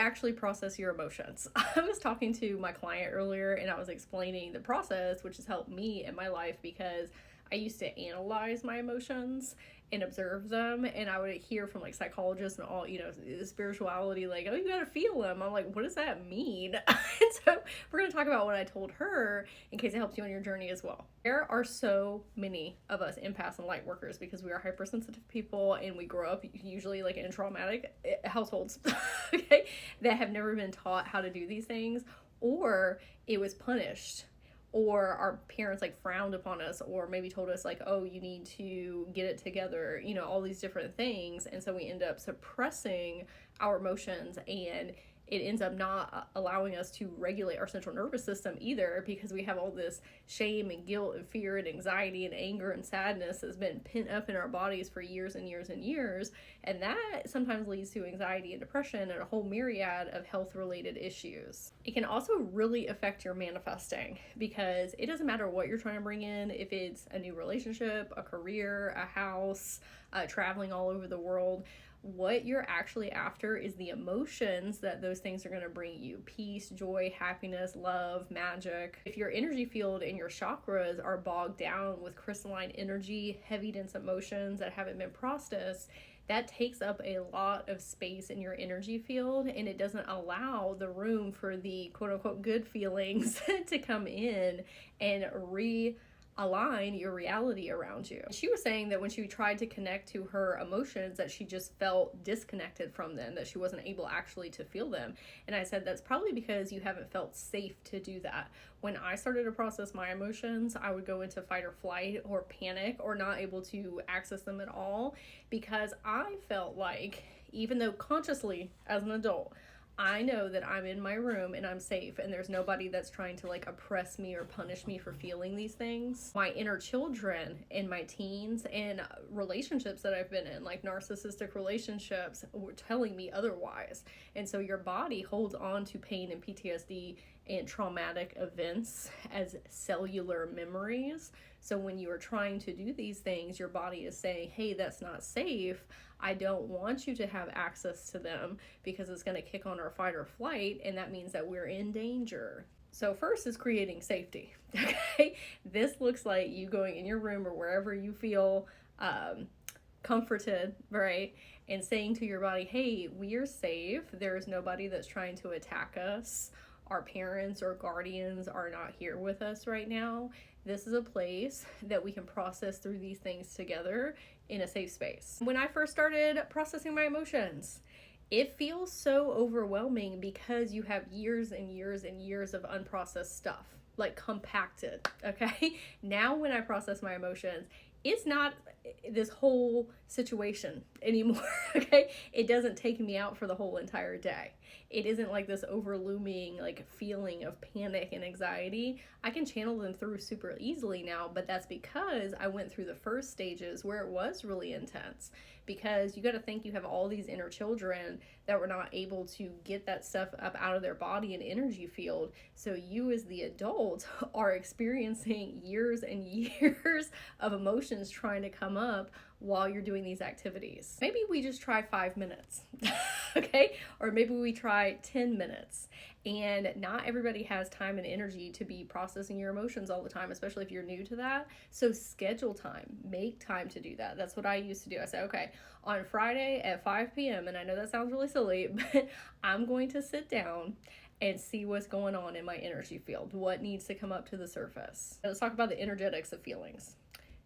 actually process your emotions? I was talking to my client earlier and I was explaining the process, which has helped me in my life because I used to analyze my emotions and observe them, and I would hear from like psychologists and all, spirituality, like, oh, you gotta feel them. I'm like, what does that mean? And so we're gonna talk about what I told her in case it helps you on your journey as well. There are so many of us empaths and light workers because we are hypersensitive people and we grow up usually like in traumatic households, okay, that have never been taught how to do these things, or it was punished, or our parents like frowned upon us, or maybe told us like, oh, you need to get it together, all these different things. And so we end up suppressing our emotions, and it ends up not allowing us to regulate our central nervous system either, because we have all this shame and guilt and fear and anxiety and anger and sadness that's been pent up in our bodies for years and years and years. And that sometimes leads to anxiety and depression and a whole myriad of health related issues. It can also really affect your manifesting, because it doesn't matter what you're trying to bring in, if it's a new relationship, a career, a house, traveling all over the world. What you're actually after is the emotions that those things are going to bring you: peace, joy, happiness, love, magic. If your energy field and your chakras are bogged down with crystalline energy, heavy, dense emotions that haven't been processed, that takes up a lot of space in your energy field, and it doesn't allow the room for the quote unquote good feelings to come in and realign your reality around you. She was saying that when she tried to connect to her emotions, that she just felt disconnected from them, that she wasn't able actually to feel them. And I said, that's probably because you haven't felt safe to do that. When I started to process my emotions, I would go into fight or flight or panic, or not able to access them at all, because I felt like, even though consciously as an adult, I know that I'm in my room and I'm safe and there's nobody that's trying to like oppress me or punish me for feeling these things. My inner children in my teens and relationships that I've been in, like narcissistic relationships, were telling me otherwise. And so your body holds on to pain and PTSD and traumatic events as cellular memories. So when you are trying to do these things, your body is saying, hey, that's not safe. I don't want you to have access to them, because it's going to kick on our fight or flight, and that means that we're in danger. So first is creating safety, okay? This looks like you going in your room or wherever you feel comforted, right? And saying to your body, hey, we are safe. There's nobody that's trying to attack us. Our parents or guardians are not here with us right now. This is a place that we can process through these things together in a safe space. When I first started processing my emotions, it feels so overwhelming because you have years and years and years of unprocessed stuff, like compacted, okay? Now when I process my emotions, it's not this whole situation anymore, okay? It doesn't take me out for the whole entire day. It isn't like this overlooming like feeling of panic and anxiety. I can channel them through super easily now, but that's because I went through the first stages where it was really intense. Because you got to think, you have all these inner children that were not able to get that stuff up out of their body and energy field. So you as the adult are experiencing years and years of emotions trying to come up while you're doing these activities. Maybe we just try 5 minutes, okay? Or maybe we try 10 minutes. And not everybody has time and energy to be processing your emotions all the time, especially if you're new to that. So schedule time, make time to do that. That's what I used to do. I said, okay, on Friday at 5 p.m., and I know that sounds really silly, but I'm going to sit down and see what's going on in my energy field, what needs to come up to the surface. Let's talk about the energetics of feelings.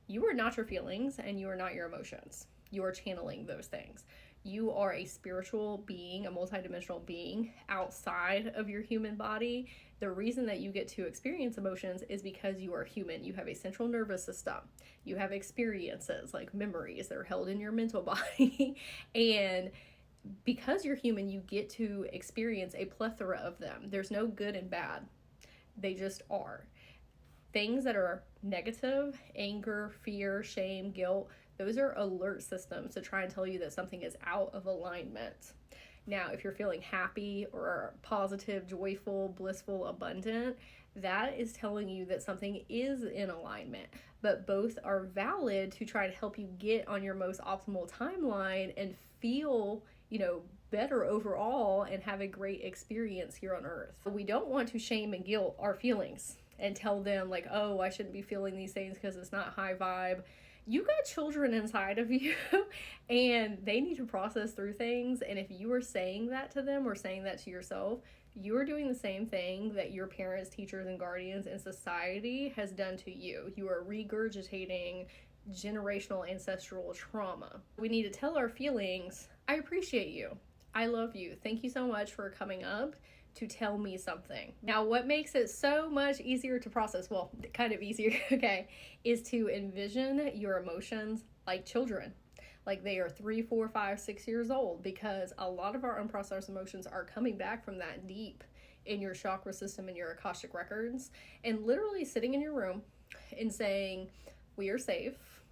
You are not your feelings, and you are not your emotions. You are channeling those things. You are a spiritual being, a multidimensional being outside of your human body. The reason that you get to experience emotions is because you are human. You have a central nervous system. You have experiences like memories that are held in your mental body. And because you're human, you get to experience a plethora of them. There's no good and bad. They just are. Things that are negative, anger, fear, shame, guilt, those are alert systems to try and tell you that something is out of alignment. Now, if you're feeling happy or positive, joyful, blissful, abundant, that is telling you that something is in alignment. But both are valid to try to help you get on your most optimal timeline and feel, better overall and have a great experience here on earth. We don't want to shame and guilt our feelings and tell them like, oh, I shouldn't be feeling these things because it's not high vibe. You got children inside of you and they need to process through things. And if you are saying that to them or saying that to yourself, you are doing the same thing that your parents, teachers, and guardians in society has done to you. You are regurgitating generational ancestral trauma. We need to tell our feelings, I appreciate you. I love you. Thank you so much for coming up to tell me something. Now, what makes it so much easier to process, well, kind of easier, okay, is to envision your emotions like children. Like they are 3, 4, 5, 6 years old, because a lot of our unprocessed emotions are coming back from that deep in your chakra system and your Akashic records, and literally sitting in your room and saying, we are safe.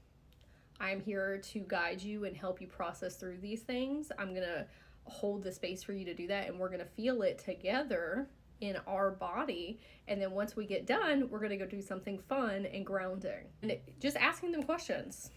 I'm here to guide you and help you process through these things. I'm going to hold the space for you to do that, and we're going to feel it together in our body. And then once we get done, we're going to go do something fun and grounding. And just asking them questions.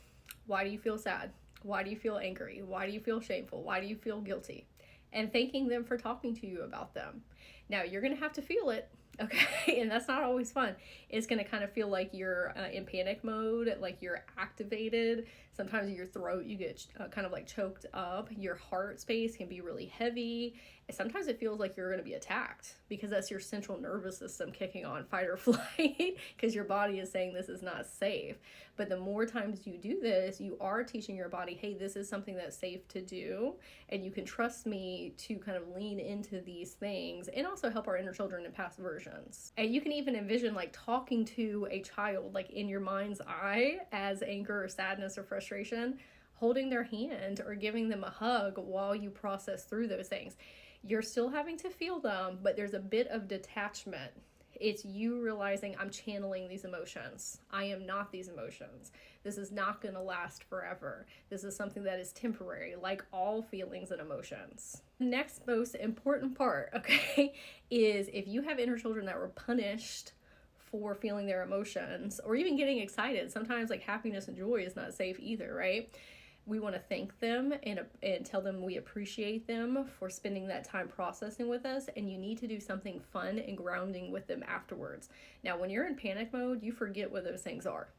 Why do you feel sad? Why do you feel angry? Why do you feel shameful? Why do you feel guilty? And thanking them for talking to you about them. Now, you're going to have to feel it, okay? And that's not always fun. It's going to kind of feel like you're in panic mode, like you're activated. Sometimes your throat, you get kind of like choked up. Your heart space can be really heavy. And sometimes it feels like you're going to be attacked, because that's your central nervous system kicking on fight or flight, because your body is saying this is not safe. But the more times you do this, you are teaching your body, hey, this is something that's safe to do, and you can trust me to kind of lean into these things and also help our inner children in past versions. And you can even envision like talking to a child, like in your mind's eye, as anger or sadness or frustration, holding their hand or giving them a hug while you process through those things. You're still having to feel them, but there's a bit of detachment. It's you realizing, I'm channeling these emotions. I am not these emotions. This is not going to last forever. This is something that is temporary, like all feelings and emotions. The next most important part, okay, is if you have inner children that were punished for feeling their emotions or even getting excited, sometimes like happiness and joy is not safe either, right? We want to thank them and tell them we appreciate them for spending that time processing with us, and you need to do something fun and grounding with them afterwards. Now, when you're in panic mode, you forget what those things are.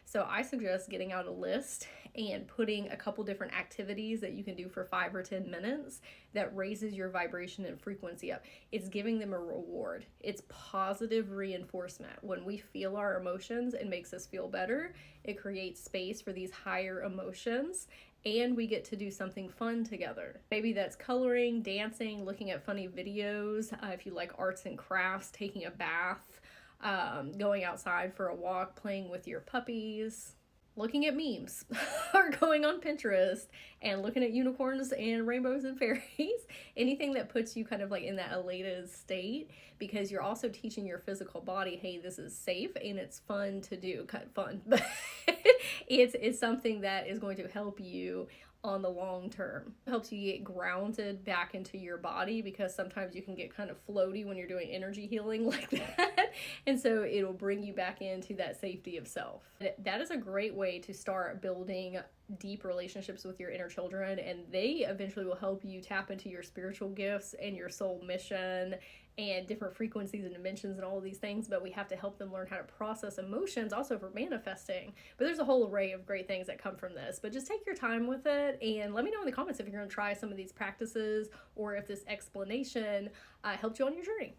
So I suggest getting out a list and putting a couple different activities that you can do for 5 or 10 minutes that raises your vibration and frequency up. It's giving them a reward. It's positive reinforcement. When we feel our emotions, it makes us feel better. It creates space for these higher emotions, and we get to do something fun together. Maybe that's coloring, dancing, looking at funny videos. If you like arts and crafts, taking a bath, going outside for a walk, playing with your puppies, looking at memes, or going on Pinterest and looking at unicorns and rainbows and fairies. Anything that puts you kind of like in that elated state, because you're also teaching your physical body, hey, this is safe and it's fun to do. Kind of fun, but it's something that is going to help you on the long term. It helps you get grounded back into your body, because sometimes you can get kind of floaty when you're doing energy healing like that. And so it'll bring you back into that safety of self. That is a great way to start building deep relationships with your inner children, and they eventually will help you tap into your spiritual gifts and your soul mission and different frequencies and dimensions and all of these things. But we have to help them learn how to process emotions also for manifesting. But there's a whole array of great things that come from this. But just take your time with it, and let me know in the comments if you're going to try some of these practices or if this explanation helped you on your journey.